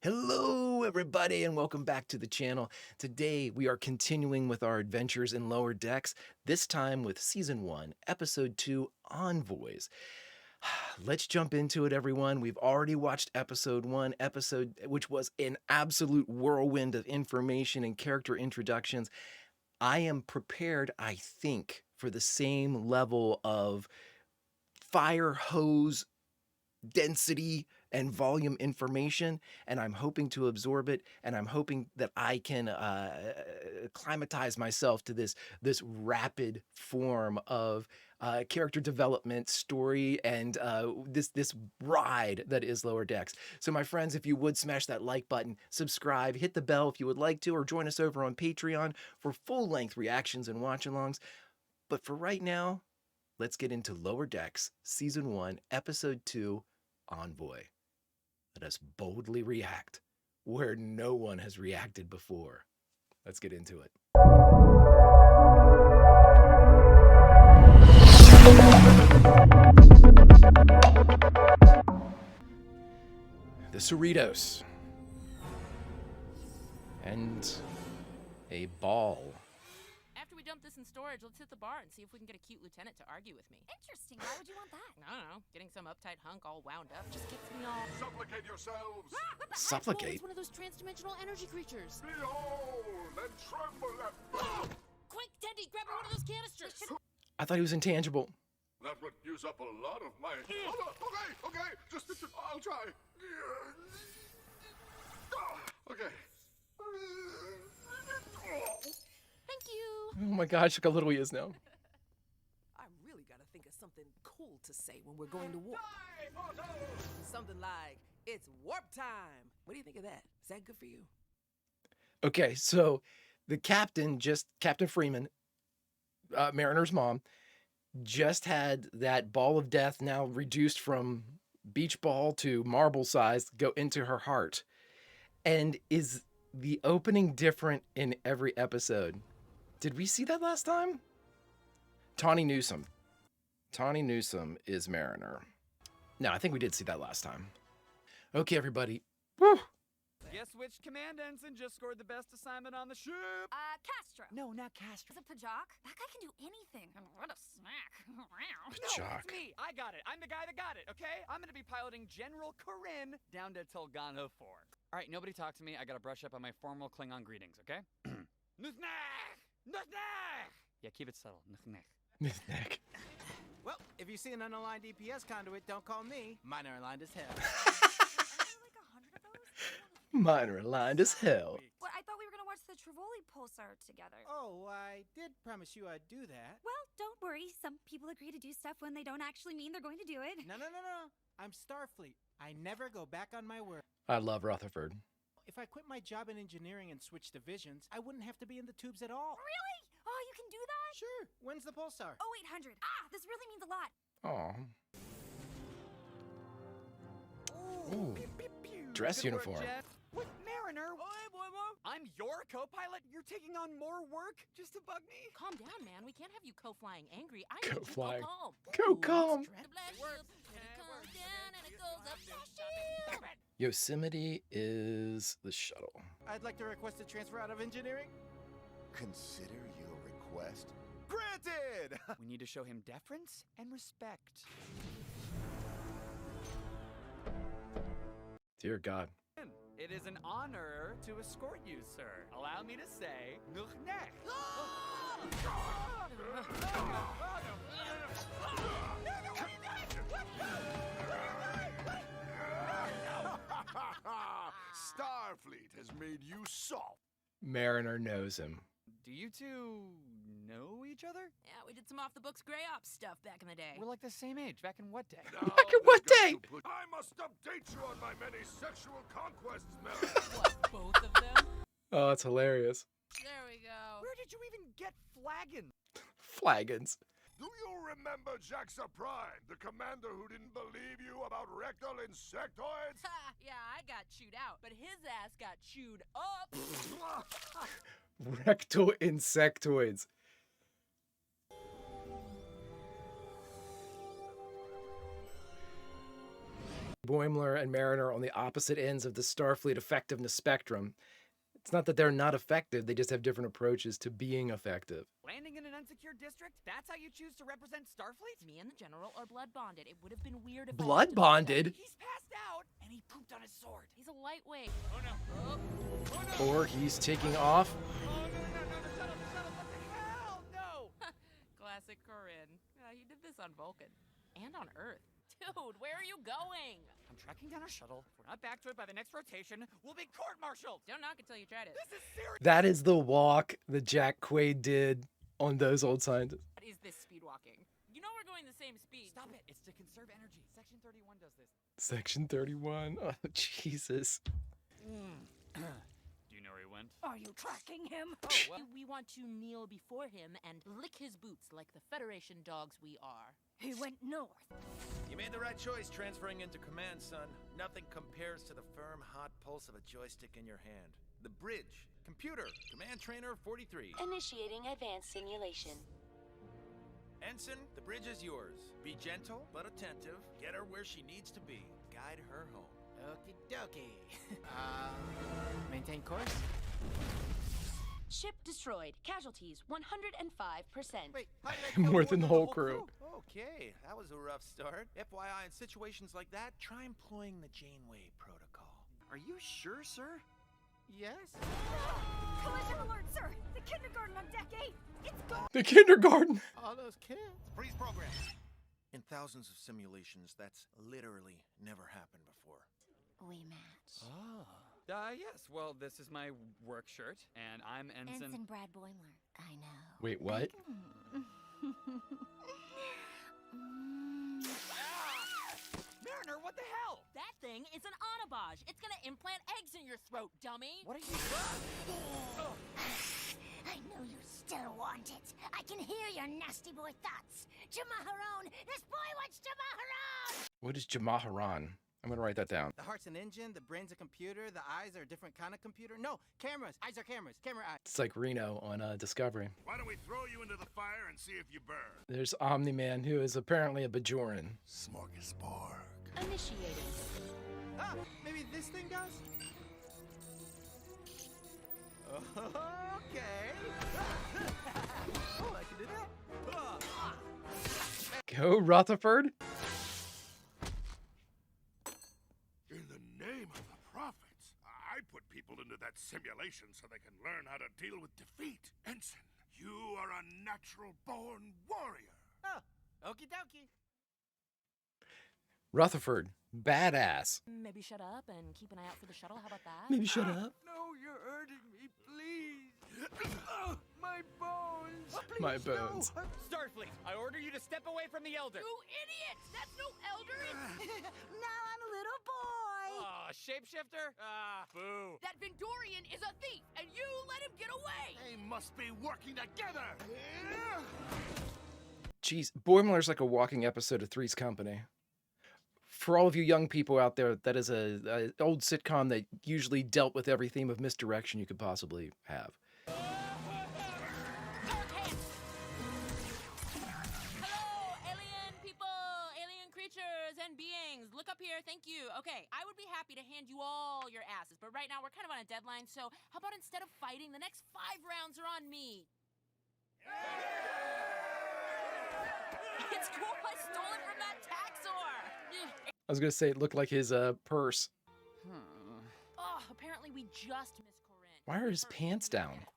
Hello everybody and welcome back to the channel. Today we are continuing with our adventures in Lower Decks, this time with Season 1, Episode 2, Envoys. Let's jump into it, everyone. We've already watched Episode 1, which was an absolute whirlwind of information and character introductions. I am prepared, I think, for the same level of fire hose density and volume information, and I'm hoping to absorb it, and I'm hoping that I can acclimatize myself to this rapid form of character development, story, and this ride that is Lower Decks. So my friends, if you would smash that like button, subscribe, hit the bell if you would like to, or join us over on Patreon for full-length reactions and watch-alongs. But for right now, let's get into Lower Decks, Season 1, Episode 2, Envoy. Let us boldly react where no one has reacted before. Let's get into it. The Cerritos. And a ball. After we dump this in storage, let's hit the bar and see if we can get a cute lieutenant to argue with me. Interesting. Why would you want that? I don't know. Getting some uptight hunk all wound up just gets me all... Supplicate yourselves! What the Supplicate? It's one of those trans-dimensional energy creatures. Behold and tremble at... Quick, Teddy, grab her one of those canisters. I thought he was intangible. That would use up a lot of my... Okay, just... I'll try. Okay. Thank you. Oh my gosh, look how little he is now. I really gotta think of something cool to say when we're going to warp. Something like, it's warp time. What do you think of that? Is that good for you? Okay, so the captain, Captain Freeman, Mariner's mom, just had that ball of death, now reduced from beach ball to marble size, go into her heart. And is the opening different in every episode? Did we see that last time? Tawny Newsome. Tawny Newsome is Mariner. No, I think we did see that last time. Okay, everybody. Woo! Guess which command ensign just scored the best assignment on the ship? Castro. No, not Castro. Is it Pajak? That guy can do anything. What a snack. No, Jock. it's me. I got it. I'm the guy that got it, okay? I'm gonna be piloting General Corinne down to Tolgano 4. All right, nobody talk to me. I gotta brush up on my formal Klingon greetings, okay? Nuthnach! Nuthnach! Yeah, keep it subtle. Nuthnach. Neck. Well, if you see an unaligned EPS conduit, don't call me. Mine are aligned as hell. Are there like 100 of those? Mine are aligned as hell. Well, I thought we were gonna watch the Trivoli pulsar together. Oh, I did promise you I'd do that. Well, don't worry. Some people agree to do stuff when they don't actually mean they're going to do it. No. I'm Starfleet. I never go back on my word. I love Rutherford. If I quit my job in engineering and switch divisions, I wouldn't have to be in the tubes at all. Really? Oh, you can do that? Sure. When's the pulsar? 0800. This really means a lot. Aw. Ooh. Pew, pew, pew. Dress Good work, uniform. Jeff. With Mariner. I'm your co-pilot? You're taking on more work just to bug me? Calm down, man. We can't have you co-flying angry. I need you Co-flying. calm. Go calm. The black shield, when it comes down and it goes up the shield. Yosemite is the shuttle. I'd like to request a transfer out of engineering. Consider your request. Granted! We need to show him deference and respect. Dear God. It is an honor to escort you, sir. Allow me to say, Nuthnach. Starfleet has made you soft. Mariner knows him. Do you two know each other? Yeah, we did some off-the-books gray ops stuff back in the day. We're like the same age. Back in what day? Back in what day? I must update you on my many sexual conquests, Mel. What, both of them? Oh, that's hilarious. There we go. Where did you even get flagon? Flagons. Do you remember Jaxa Prime, the commander who didn't believe you about rectal insectoids? Ha! Yeah, I got chewed out, but his ass got chewed up. Rectal insectoids. Boimler and Mariner on the opposite ends of the Starfleet effectiveness spectrum. It's not that they're not effective, they just have different approaches to being effective. Landing in an unsecured district? That's how you choose to represent Starfleet? Me and the General are blood bonded. It would have been weird if Blood bonded? He's passed out, and he pooped on his sword. He's a lightweight. Oh no. Oh no. Or he's taking off. Oh no, the shuttle, what the hell? No! Classic Corinne. He did this on Vulcan. And on Earth. Dude, where are you going? I'm tracking down a shuttle. If we're not back to it by the next rotation, we'll be court-martialed. Don't knock until you tried it. This is serious. That is the walk that Jack Quaid did on those old signs. What is this speed walking? You know we're going the same speed. Stop it. It's to conserve energy. Section 31 does this. Section 31. Oh, Jesus. Do you know where he went? Are you tracking him? Oh, well. We want to kneel before him and lick his boots like the Federation dogs we are. He went north. You made the right choice transferring into command, son. Nothing compares to the firm, hot pulse of a joystick in your hand. The bridge. Computer. Command trainer 43. Initiating advanced simulation. Ensign, the bridge is yours. Be gentle, but attentive. Get her where she needs to be. Guide her home. Okie dokie. Maintain course? Ship destroyed. Casualties 105%. Wait, how did I kill More than the whole crew. Okay, that was a rough start. FYI, in situations like that, try employing the Janeway protocol. Are you sure, sir? Yes? Collision alert, sir! The kindergarten on deck 8! It's gone! The kindergarten. All those kids. Freeze program. In thousands of simulations, that's literally never happened before. We match. Yes. Well, this is my work shirt, and I'm Ensign. Ensign Brad Boimler. I know. Wait, what? Mariner, what the hell? That thing is an onabage. It's gonna implant eggs in your throat, dummy. What are you? I know you still want it. I can hear your nasty boy thoughts. Jamaharon! This boy wants Jamaharon! What is Jamaharan? I'm gonna write that down. The heart's an engine, the brain's a computer, the eyes are a different kind of computer. No, cameras. Eyes are cameras. Camera eyes. It's like Reno on Discovery. Why don't we throw you into the fire and see if you burn? There's Omni-Man, who is apparently a Bajoran. Smorgasbord. Initiating. Ah, maybe this thing does? Okay. Oh, I can do that. Go, Rutherford. In the name of the prophets, I put people into that simulation so they can learn how to deal with defeat. Ensign, you are a natural-born warrior. Oh, okie dokie. Rutherford, badass. Maybe shut up and keep an eye out for the shuttle. How about that? Maybe shut up. No, you're hurting me, please. My bones. My bones. Starfleet, I order you to step away from the Elder. You idiots! That's no elder. Now I'm a little boy! Shapeshifter? Boo. That Vindorian is a thief, and you let him get away. They must be working together. Jeez, Boimler's like a walking episode of Three's Company. For all of you young people out there, that is a old sitcom that usually dealt with every theme of misdirection you could possibly have. Hello, alien people, alien creatures and beings. Look up here, thank you. Okay, I would be happy to hand you all your asses, but right now we're kind of on a deadline, so how about instead of fighting, the next 5 rounds are on me. It's cool, I stole it from that Taxor. I was gonna say it looked like his purse. Oh, apparently we just missed Corinne. Why are his pants down?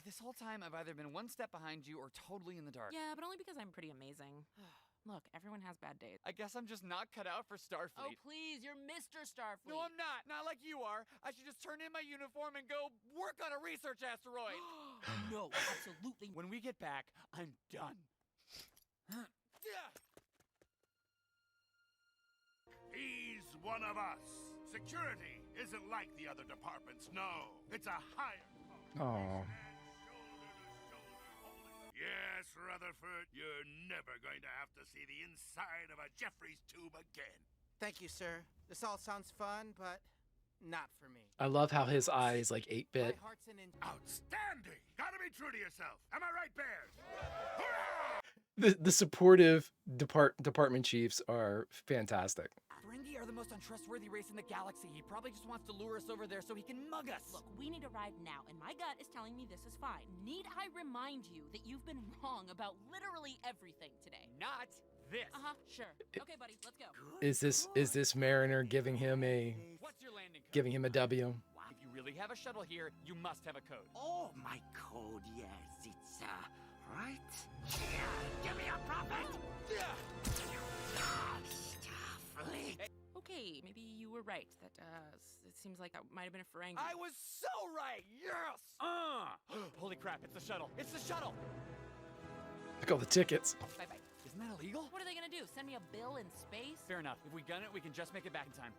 This whole time I've either been one step behind you or totally in the dark. Yeah, but only because I'm pretty amazing. Look, everyone has bad days. I guess I'm just not cut out for Oh, Starfleet. please, you're Mr. Starfleet. No, I'm not. Not like you are. I should just turn in my uniform and go work on a research asteroid. No, absolutely. When we get back, I'm done. He's one of us. Security isn't like the other departments, no. It's a higher. Oh. Yes, Rutherford, you're never going to have to see the inside of a Jeffries tube again. Thank you, sir. This all sounds fun, but not for me. I love how his eye is like 8-bit. My heart's an engine. Outstanding! Gotta be true to yourself. Am I right, Bears? Hurrah! The supportive department chiefs are fantastic. Ferengi are the most untrustworthy race in the galaxy. He probably just wants to lure us over there so he can mug us. Look, we need to arrive now, and my gut is telling me this is fine. Need I remind you that you've been wrong about literally everything today? Not this. Sure. Okay, buddy, let's go. Is this Mariner giving him a What's your landing code? giving him a W? If you really have a shuttle here, you must have a code. Oh, my code, yes. It's, right? Give me a prophet! Starfleet! Okay, maybe you were right. That, it seems like that might have been a Ferengi. I was so right! Yes! Holy crap, it's the shuttle! It's the shuttle! Look at all the tickets. Bye-bye. Isn't that illegal? What are they gonna do? Send me a bill in space? Fair enough. If we gun it, we can just make it back in time.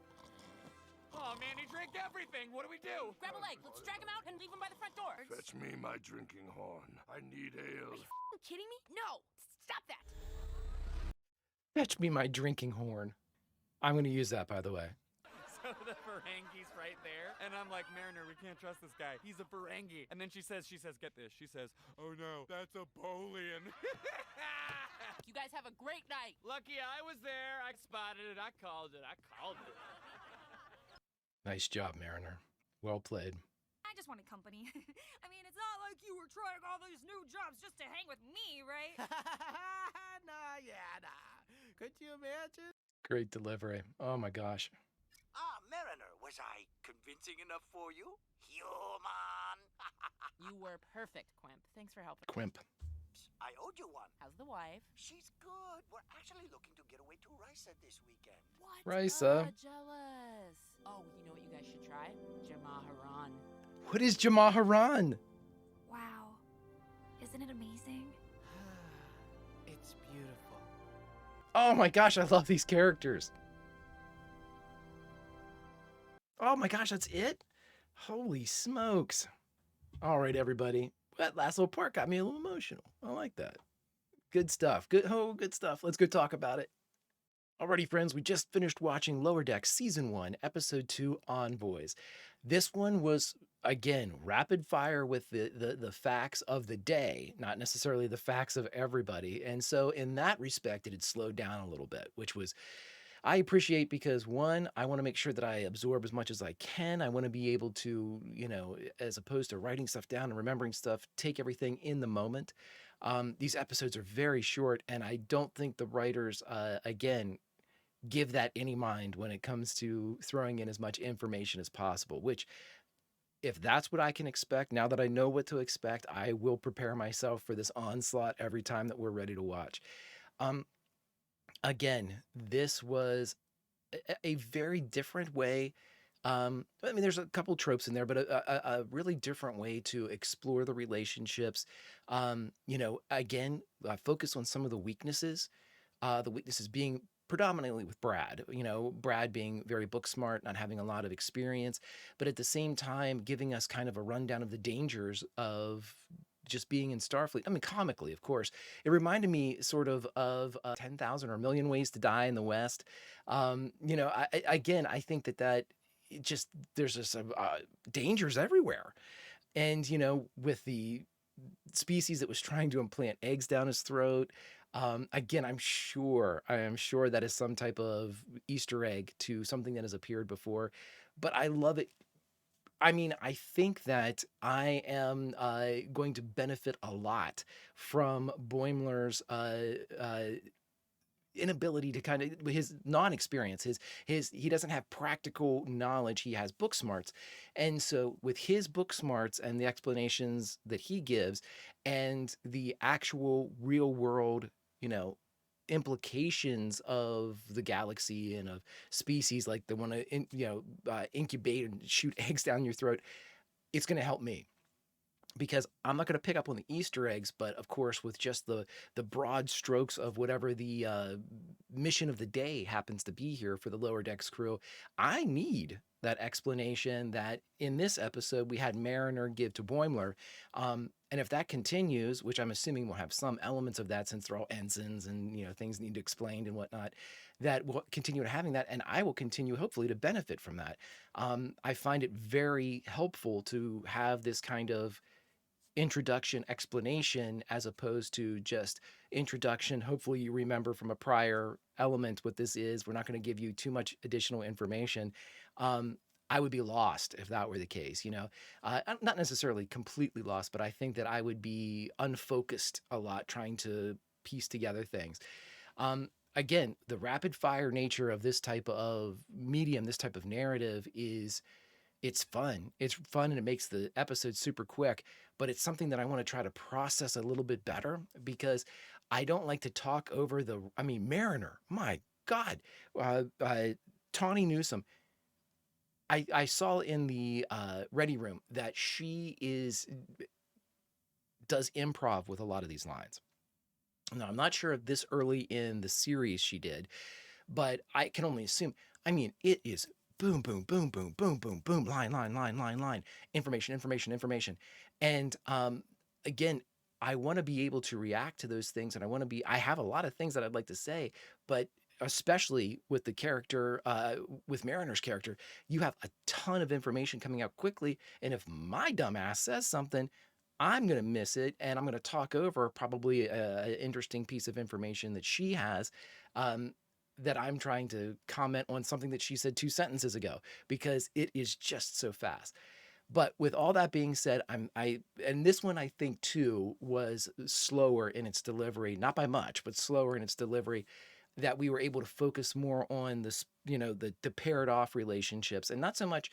Oh man, he drank everything! What do we do? Grab a leg. Let's drag him out and leave him by the front door. Fetch me my drinking horn. I need ale. Are you f***ing kidding me? No! Stop that! Fetch me my drinking horn. I'm going to use that, by the way. So the Ferengi's right there, and I'm like, Mariner, we can't trust this guy. He's a Ferengi. And then she says, get this. She says, oh no, that's a Bolian. You guys have a great night. Lucky I was there. I spotted it. I called it. Nice job, Mariner. Well played. I just wanted company. I mean, it's not like you were trying all these new jobs just to hang with me, right? Nah. Could you imagine? Great delivery. Oh my gosh. Mariner, was I convincing enough for you? Human! You were perfect, Quimp. Thanks for helping. Quimp. I owed you one. How's the wife? She's good. We're actually looking to get away to Risa this weekend. What? Risa. Jealous. Oh, you know what you guys should try? Jamaharan. What is Jamaharan? Wow. Isn't it amazing? It's beautiful. Oh my gosh, I love these characters. Oh my gosh, that's it? Holy smokes. All right, everybody. That last little part got me a little emotional. I like that. Good stuff. Good stuff. Let's go talk about it. Alrighty, friends, we just finished watching Lower Decks Season 1, Episode 2, Envoys. This one was, again, rapid fire with the facts of the day, not necessarily the facts of everybody. And so in that respect, it had slowed down a little bit, which was, I appreciate, because one, I want to make sure that I absorb as much as I can. I want to be able to, as opposed to writing stuff down and remembering stuff, take everything in the moment. These episodes are very short, and I don't think the writers, again, give that any mind when it comes to throwing in as much information as possible, which, if that's what I can expect, now that I know what to expect, I will prepare myself for this onslaught every time that we're ready to watch. Again, this was a very different way. I mean, there's a couple tropes in there, but a really different way to explore the relationships. Again, I focus on some of the weaknesses being predominantly with Brad, Brad being very book smart, not having a lot of experience, but at the same time, giving us kind of a rundown of the dangers of just being in Starfleet. I mean, comically, of course. It reminded me sort of 10,000 or a Million Ways to Die in the West. I think that there's just dangers everywhere. And, with the species that was trying to implant eggs down his throat, again, I am sure that is some type of Easter egg to something that has appeared before, but I love it. I mean, I think that I am going to benefit a lot from Boimler's inability to kind of, his non-experience, he doesn't have practical knowledge. He has book smarts. And so with his book smarts and the explanations that he gives and the actual real world, implications of the galaxy and of species like the one to incubate and shoot eggs down your throat, it's going to help me, because I'm not going to pick up on the Easter eggs, but of course with just the broad strokes of whatever the mission of the day happens to be here for the Lower Decks crew, I need that explanation that in this episode we had Mariner give to Boimler. And if that continues, which I'm assuming will have some elements of that since they're all ensigns and, things need to explain and whatnot, that will continue having that. And I will continue, hopefully, to benefit from that. I find it very helpful to have this kind of introduction explanation as opposed to just introduction. Hopefully you remember from a prior element what this is. We're not going to give you too much additional information. I would be lost if that were the case, not necessarily completely lost, but I think that I would be unfocused a lot trying to piece together things. Again, the rapid fire nature of this type of medium, this type of narrative it's fun. It's fun and it makes the episode super quick, but it's something that I want to try to process a little bit better because I don't like to talk over Mariner, my God, Tawny Newsome. I saw in the ready room that she does improv with a lot of these lines. Now, I'm not sure if this early in the series she did, but I can only assume. It is boom, boom, boom, boom, boom, boom, boom, line, information. And again, I want to be able to react to those things, and I have a lot of things that I'd like to say, but especially with the character, with Mariner's character, you have a ton of information coming out quickly. And if my dumbass says something, I'm going to miss it. And I'm going to talk over probably an interesting piece of information that she has, that I'm trying to comment on something that she said 2 sentences ago, because it is just so fast. But with all that being said, and this one I think too was slower in its delivery, not by much, but slower in its delivery, that we were able to focus more on this, the paired off relationships, and not so much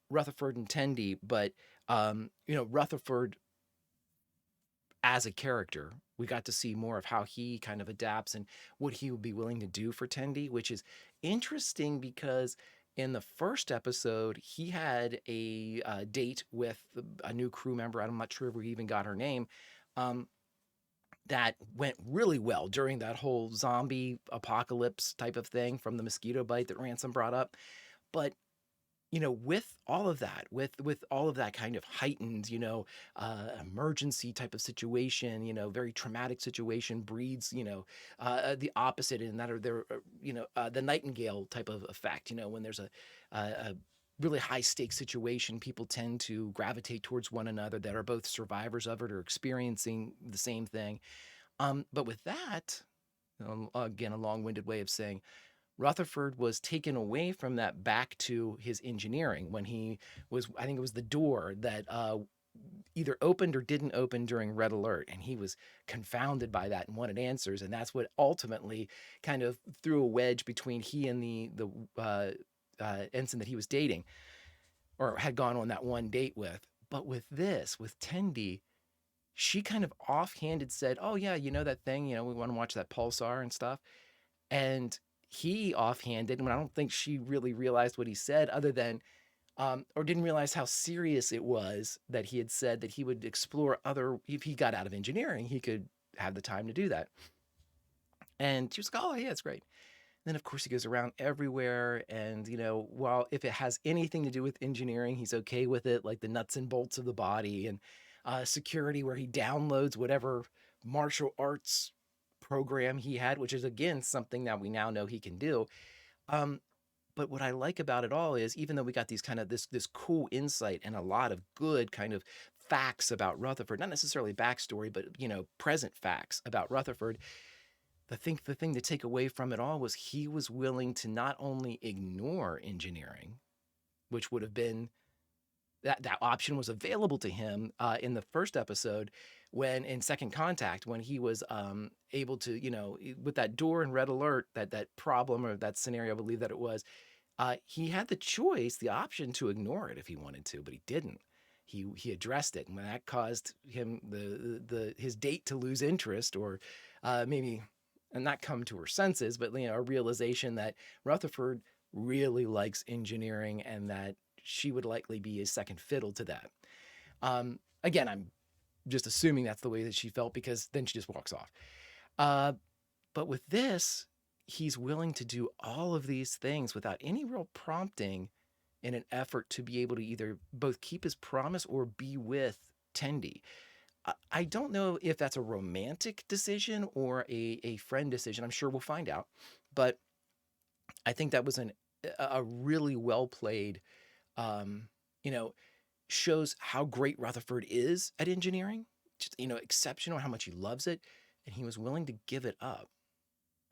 Rutherford and Tendi, but Rutherford as a character. We got to see more of how he kind of adapts and what he would be willing to do for Tendi, which is interesting because in the first episode, he had a date with a new crew member. I'm not sure if we even got her name. That went really well during that whole zombie apocalypse type of thing from the mosquito bite that Ransom brought up. But with all of that, with all of that kind of heightened, emergency type of situation, very traumatic situation breeds, the opposite in that, or there, the Nightingale type of effect, when there's a really high stakes situation, people tend to gravitate towards one another that are both survivors of it or experiencing the same thing. But with that, again, a long-winded way of saying, Rutherford was taken away from that back to his engineering when he was, I think it was the door that either opened or didn't open during Red Alert. And he was confounded by that and wanted answers. And that's what ultimately kind of threw a wedge between he and the ensign that he was dating or had gone on that one date with. But with Tendi, she kind of offhanded said, oh yeah, that thing, we want to watch that pulsar and stuff. And he offhanded, when I don't think she really realized what he said, other than, or didn't realize how serious it was that he had said that he would explore if he got out of engineering, he could have the time to do that. And she was like, oh yeah, it's great. And then of course he goes around everywhere, and while if it has anything to do with engineering, he's okay with it, like the nuts and bolts of the body, and security, where he downloads whatever martial arts program he had, which is again something that we now know he can do. But what I like about it all is, even though we got these kind of this cool insight and a lot of good kind of facts about Rutherford, not necessarily backstory, but present facts about Rutherford, the thing to take away from it all was he was willing to not only ignore engineering, which would have been that option was available to him in the first episode, when in Second Contact, when he was able to, with that door in Red Alert, that problem or that scenario, I believe that it was, he had the choice, the option to ignore it if he wanted to, but he didn't. He addressed it, and when that caused him his date to lose interest, or maybe and not come to her senses, but a realization that Rutherford really likes engineering and that she would likely be a second fiddle to that. Again, I'm just assuming that's the way that she felt, because then she just walks off. But with this, he's willing to do all of these things without any real prompting, in an effort to be able to either both keep his promise or be with Tendi. I don't know if that's a romantic decision or a friend decision. I'm sure we'll find out. But I think that was a really well played, shows how great Rutherford is at engineering, just, exceptional how much he loves it. And he was willing to give it up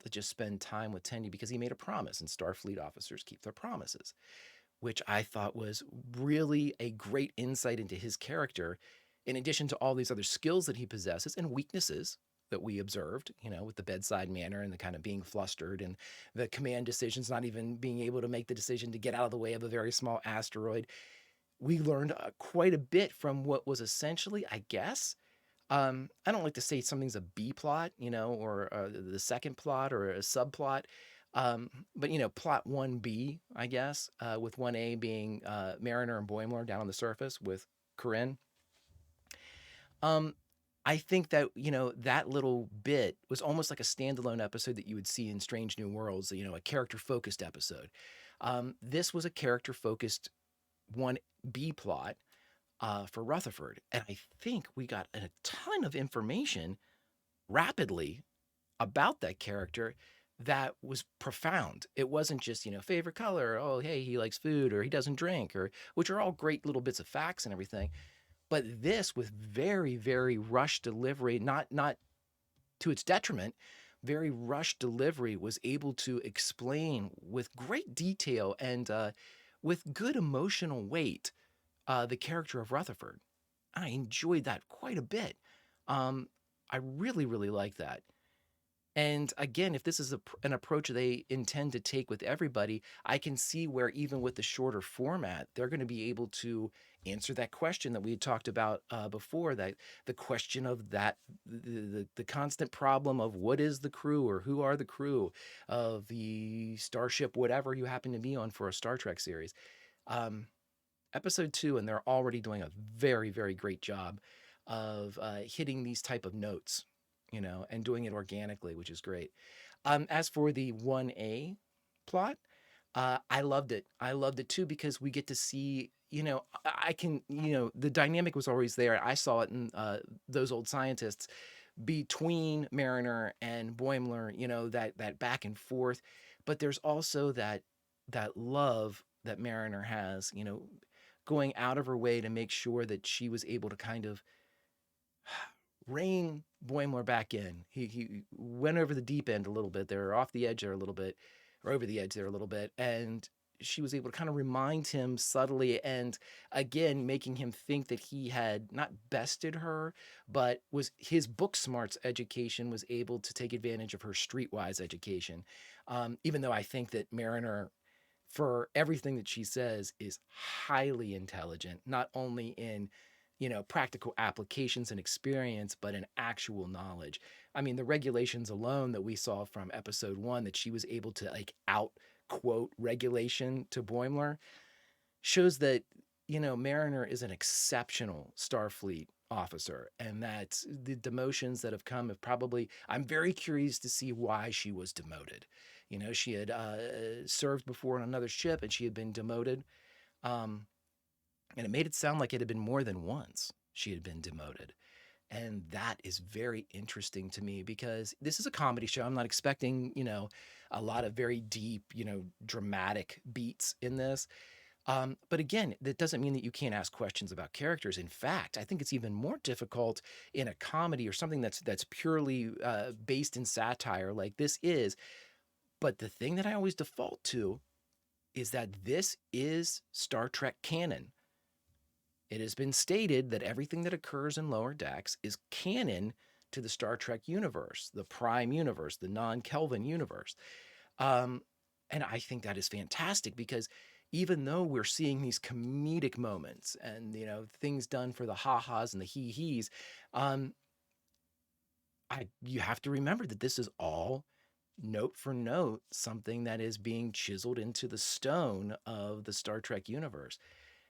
to just spend time with Tendi because he made a promise, and Starfleet officers keep their promises, which I thought was really a great insight into his character, in addition to all these other skills that he possesses and weaknesses that we observed, with the bedside manner and the kind of being flustered and the command decisions, not even being able to make the decision to get out of the way of a very small asteroid. We learned quite a bit from what was essentially, I guess, I don't like to say something's a B plot, or the second plot or a subplot. But plot 1B, I guess, with 1A being Mariner and Boimler down on the surface with Corinne. I think that, that little bit was almost like a standalone episode that you would see in Strange New Worlds, a character-focused episode. This was a character-focused 1B plot for Rutherford. And I think we got a ton of information rapidly about that character that was profound. It wasn't just, favorite color, oh, hey, he likes food, or he doesn't drink, or which are all great little bits of facts and everything. But this, with very, very rushed delivery, not to its detriment, very rushed delivery, was able to explain with great detail and with good emotional weight the character of Rutherford. I enjoyed that quite a bit. I really, really like that. And again, if this is an approach they intend to take with everybody, I can see where even with the shorter format, they're going to be able to answer that question that we had talked about before, that the question of that, the constant problem of what is the crew, or who are the crew of the starship, whatever you happen to be on for a Star Trek series. Episode 2, and they're already doing a very, very great job of hitting these type of notes, and doing it organically, which is great. As for the 1A plot, I loved it. I loved it too, because we get to see, I can, the dynamic was always there. I saw it in those old scientists between Mariner and Boimler, that back and forth. But there's also that love that Mariner has, going out of her way to make sure that she was able to kind of rein Boimler back in. He went over the deep end a little bit. They were off the edge there a little bit, or over the edge there a little bit. And she was able to kind of remind him subtly, and again, making him think that he had not bested her, but was his book smarts education was able to take advantage of her streetwise education. Even though I think that Mariner, for everything that she says, is highly intelligent, not only in, practical applications and experience, but in actual knowledge. I mean, the regulations alone that we saw from episode 1, that she was able to out quote regulation to Boimler, shows that, Mariner is an exceptional Starfleet officer, and that the demotions that have come have probably, I'm very curious to see why she was demoted. She had served before on another ship, and she had been demoted. And it made it sound like it had been more than once she had been demoted. And that is very interesting to me, because this is a comedy show. I'm not expecting, a lot of very deep, dramatic beats in this. But again, that doesn't mean that you can't ask questions about characters. In fact, I think it's even more difficult in a comedy or something that's purely based in satire like this is. But the thing that I always default to is that this is Star Trek canon. It has been stated that everything that occurs in Lower Decks is canon to the Star Trek universe, the Prime universe, the non-Kelvin universe. And I think that is fantastic, because even though we're seeing these comedic moments and, things done for the ha-has and the hee-hees, you have to remember that this is all note for note something that is being chiseled into the stone of the Star Trek universe.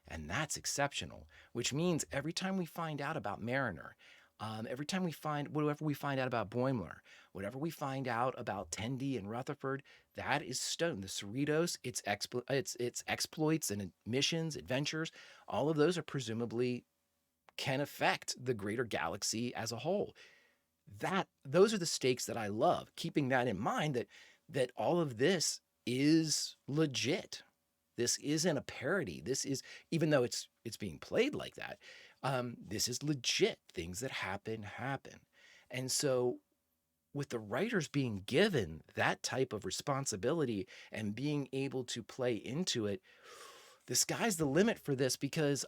And that's exceptional, which means every time we find out about Mariner, every time whatever we find out about Boimler, whatever we find out about Tendi and Rutherford, that is stone. The Cerritos, its exploits and missions, adventures, all of those are presumably can affect the greater galaxy as a whole. Those are the stakes that I love, keeping that in mind, that all of this is legit. This isn't a parody. This is, even though it's being played like that, this is legit. Things that happen. And so with the writers being given that type of responsibility and being able to play into it, the sky's the limit for this, because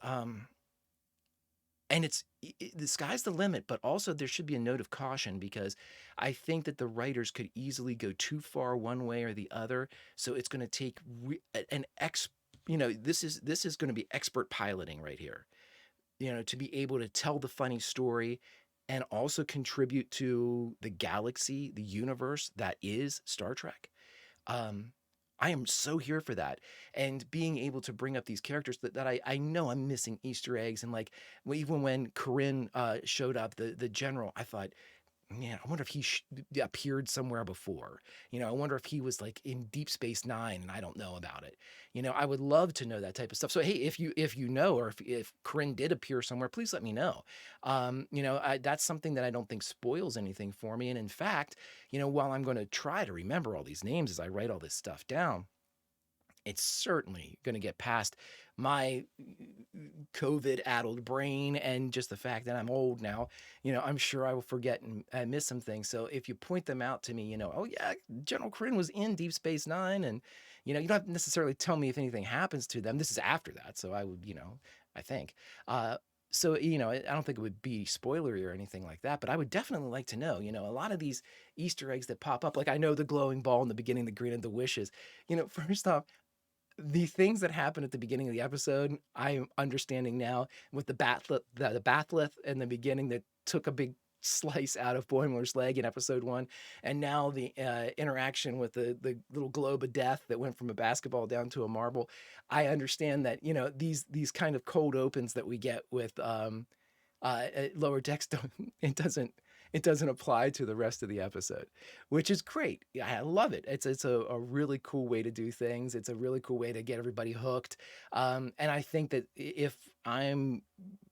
and the sky's the limit, but also there should be a note of caution, because I think that the writers could easily go too far one way or the other. So it's going to take this is going to be expert piloting right here, to be able to tell the funny story and also contribute to the galaxy, the universe that is Star Trek. I am so here for that. And being able to bring up these characters that I know I'm missing Easter eggs. And like, even when Corinne showed up, the general, I thought, man, I wonder if he appeared somewhere before. I wonder if he was like in Deep Space Nine and I don't know about it. I would love to know that type of stuff. So hey, if you know, or if Corinne did appear somewhere, please let me know. That's something that I don't think spoils anything for me. And in fact, while I'm going to try to remember all these names as I write all this stuff down, it's certainly going to get past my COVID-addled brain and just the fact that I'm old now. I'm sure I will forget and miss some things. So if you point them out to me, oh yeah, General Corinne was in Deep Space Nine, and you don't have to necessarily tell me if anything happens to them. This is after that, so I would, I think. So, I don't think it would be spoilery or anything like that, but I would definitely like to know, a lot of these Easter eggs that pop up, like I know the glowing ball in the beginning, the green and the wishes, first off, the things that happen at the beginning of the episode, I'm understanding now, with the bathleth in the beginning that took a big slice out of Boimler's leg in episode 1, and now the interaction with the little globe of death that went from a basketball down to a marble. I understand that these kind of cold opens that we get with Lower Decks it doesn't apply to the rest of the episode, which is great. I love it. It's a really cool way to do things. It's a really cool way to get everybody hooked. And I think that if I'm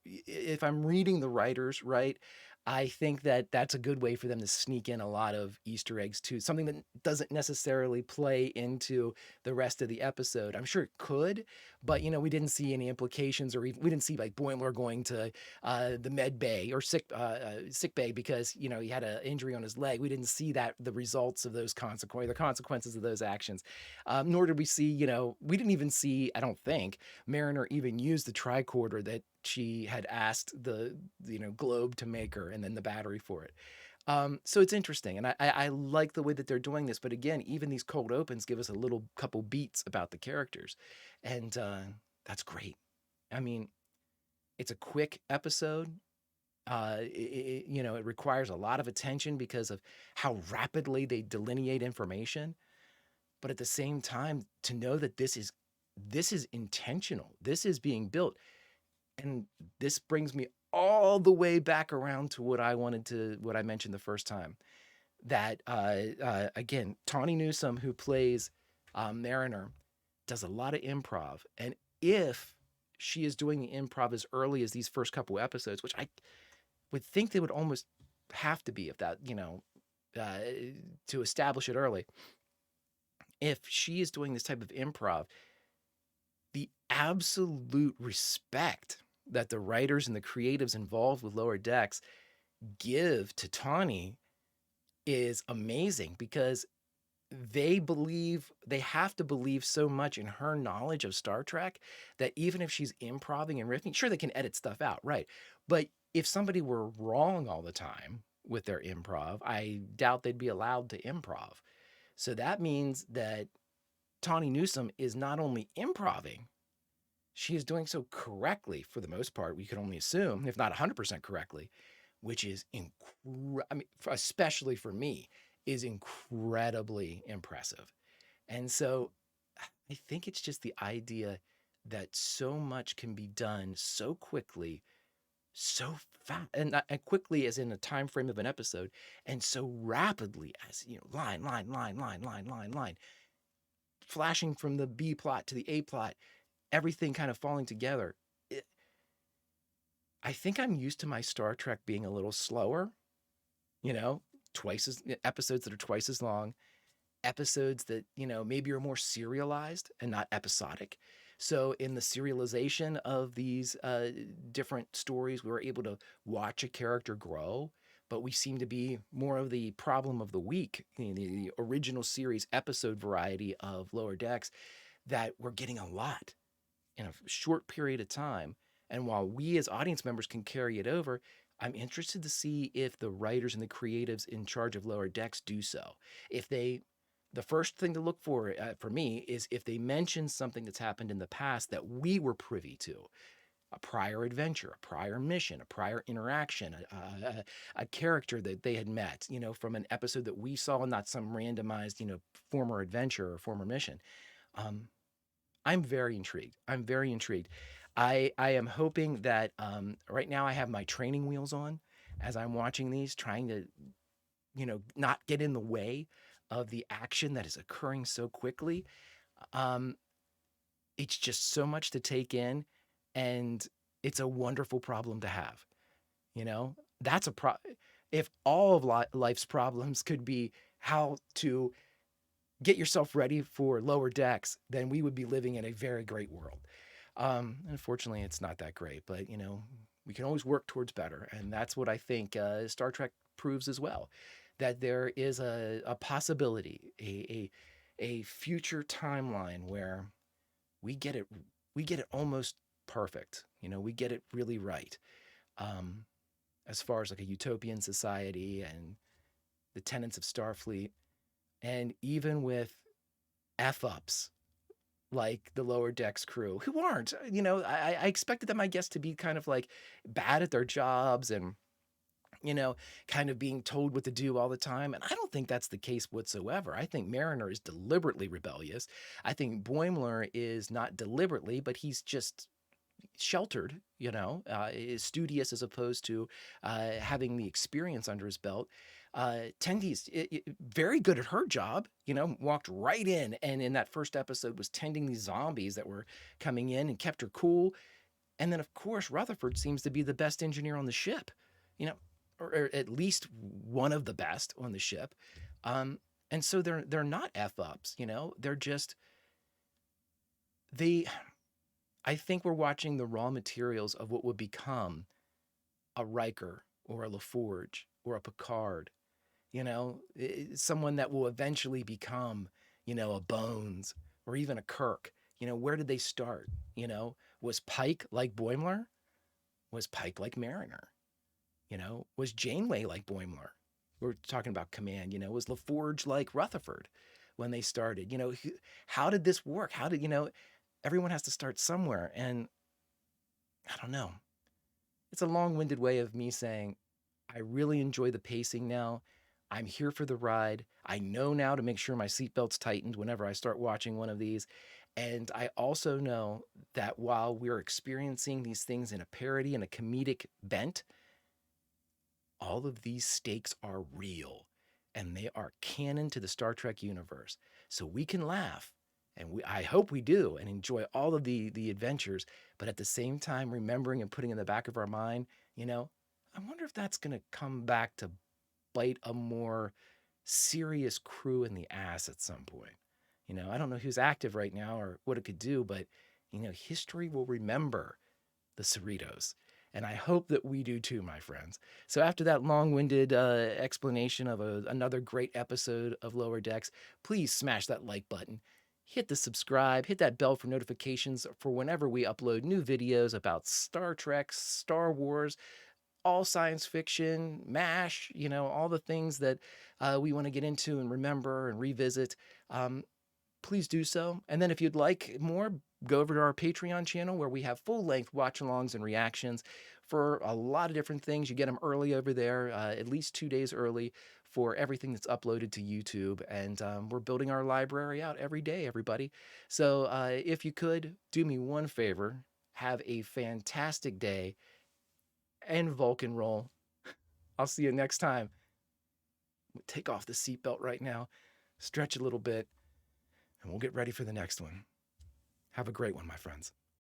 reading the writers right, I think that that's a good way for them to sneak in a lot of Easter eggs too. Something that doesn't necessarily play into the rest of the episode. I'm sure it could, but we didn't see any implications, or even, we didn't see like Boimler going to the med bay or sick bay because he had an injury on his leg. We didn't see the results of those the consequences of those actions. Nor did we see, we didn't even see, I don't think, Mariner even use the tricorder that she had asked the globe to make her, and then the battery for it. So it's interesting, and I like the way that they're doing this. But again, even these cold opens give us a little couple beats about the characters, and that's great. I mean, it's a quick episode. It requires a lot of attention because of how rapidly they delineate information. But at the same time, to know that this is intentional, this is being built. And this brings me all the way back around to what I mentioned the first time. That, again, Tawny Newsome, who plays Mariner, does a lot of improv. And if she is doing the improv as early as these first couple episodes, which I would think they would almost have to be, if that, to establish it early. If she is doing this type of improv, the absolute respect that the writers and the creatives involved with Lower Decks give to Tawny is amazing, because they have to believe so much in her knowledge of Star Trek that even if she's improving and riffing, sure, they can edit stuff out, right? But if somebody were wrong all the time with their improv, I doubt they'd be allowed to improv. So that means that Tawny Newsome is not only improving, she is doing so correctly for the most part, we could only assume, if not 100% correctly, which is, especially for me, is incredibly impressive. And so I think it's just the idea that so much can be done so quickly, so fast, and quickly as in a time frame of an episode, and so rapidly as, line, flashing from the B plot to the A plot, everything kind of falling together. I think I'm used to my Star Trek being a little slower, episodes that are twice as long. episodes that, maybe are more serialized and not episodic. So in the serialization of these different stories, we were able to watch a character grow, but we seem to be more of the problem of the week, the original series episode variety of Lower Decks, that we're getting a lot in a short period of time. And while we as audience members can carry it over, I'm interested to see if the writers and the creatives in charge of Lower Decks do so. If they, the first thing to look for me is if they mention something that's happened in the past that we were privy to, a prior adventure, a prior mission, a prior interaction, a character that they had met, from an episode that we saw, not some randomized, former adventure or former mission. I'm very intrigued. I'm very intrigued. I am hoping that right now I have my training wheels on as I'm watching these, trying to, not get in the way of the action that is occurring so quickly. It's just so much to take in, and it's a wonderful problem to have. That's a if all of life's problems could be how to get yourself ready for Lower Decks, then we would be living in a very great world. Unfortunately, it's not that great, but we can always work towards better, and that's what I think Star Trek proves as well. That there is a possibility, a future timeline where we get it almost perfect. We get it really right. As far as like a utopian society and the tenets of Starfleet, and even with F-ups like the Lower Decks crew, who aren't, I expected them, I guess, to be kind of like bad at their jobs and, kind of being told what to do all the time. And I don't think that's the case whatsoever. I think Mariner is deliberately rebellious. I think Boimler is not deliberately, but he's just sheltered, is studious as opposed to having the experience under his belt. Tendy's very good at her job, walked right in, and in that first episode was tending these zombies that were coming in and kept her cool. And then, of course, Rutherford seems to be the best engineer on the ship, or at least one of the best on the ship. And so they're not F-ups, they're just, I think we're watching the raw materials of what would become a Riker or a LaForge or a Picard, someone that will eventually become, a Bones or even a Kirk. Where did they start? Was Pike like Boimler? Was Pike like Mariner? Was Janeway like Boimler? We're talking about command, was LaForge like Rutherford when they started? How did this work? How did, everyone has to start somewhere. And I don't know. It's a long-winded way of me saying, I really enjoy the pacing now. I'm here for the ride. I know now to make sure my seatbelt's tightened whenever I start watching one of these. And I also know that while we're experiencing these things in a parody and a comedic bent, all of these stakes are real and they are canon to the Star Trek universe. So we can laugh, and I hope we do, and enjoy all of the adventures, but at the same time remembering and putting in the back of our mind, I wonder if that's going to come back to bite a more serious crew in the ass at some point. I don't know who's active right now or what it could do, but history will remember the Cerritos. And I hope that we do too, my friends. So after that long-winded explanation of another great episode of Lower Decks, please smash that like button. Hit the subscribe, hit that bell for notifications for whenever we upload new videos about Star Trek, Star Wars, all science fiction, MASH, all the things that we want to get into and remember and revisit. Please do so. And then if you'd like more, go over to our Patreon channel where we have full-length watch-alongs and reactions for a lot of different things. You get them early over there, at least 2 days early for everything that's uploaded to YouTube. And we're building our library out every day, everybody. So if you could, do me one favor, have a fantastic day and Vulcan roll. I'll see you next time. Take off the seatbelt right now, stretch a little bit, and we'll get ready for the next one. Have a great one, my friends.